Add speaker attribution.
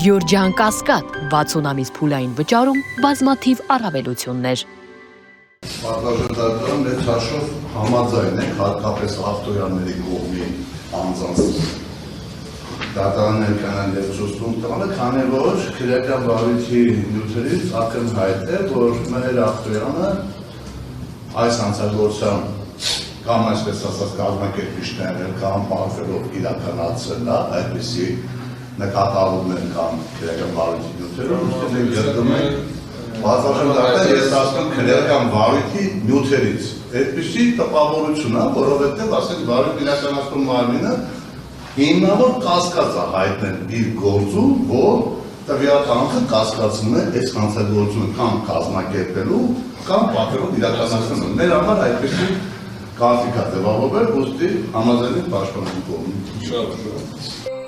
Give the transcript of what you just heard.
Speaker 1: Գյորջյան Կասկադ 60 ամիս փուլային վճարում բազմաթիվ առավելություններ։
Speaker 2: Պատվաստանյութը մեծ հաշվով համաձայն է հատկապես ավտոյանների կողմի անձանց դատարաններ կանան եւ ցույց տալը, քանի որ քրեական վարույթի նյութերից ակնհայտ է, որ մեր ավտոյանը այս հանցագործության կամ այսպես ասած կազմակերպիչները կամ բարվերով իրականացրել է այդպիսի նկատառումներ կամ քրեական վարույթի նյութերով, ուսուցիչ գտնում են բազմաշրջանական ես ասում քրեական վարույթի նյութերից։ Այդպիսի տպավորություն է, որովհետև ասենք վարույթ իրականացնում մարմինը հիմնավոր կասկած է հայտնել իր գործում, որ տվյալ անձը կասկածում է այս հանցագործությունը կամ կազմակերպելու կամ պատրով իրականացնելու։ Մեր համար այդպիսի կարգ է ձևավորվել, ուստի համաձայն ենք պաշտպանության կողմից։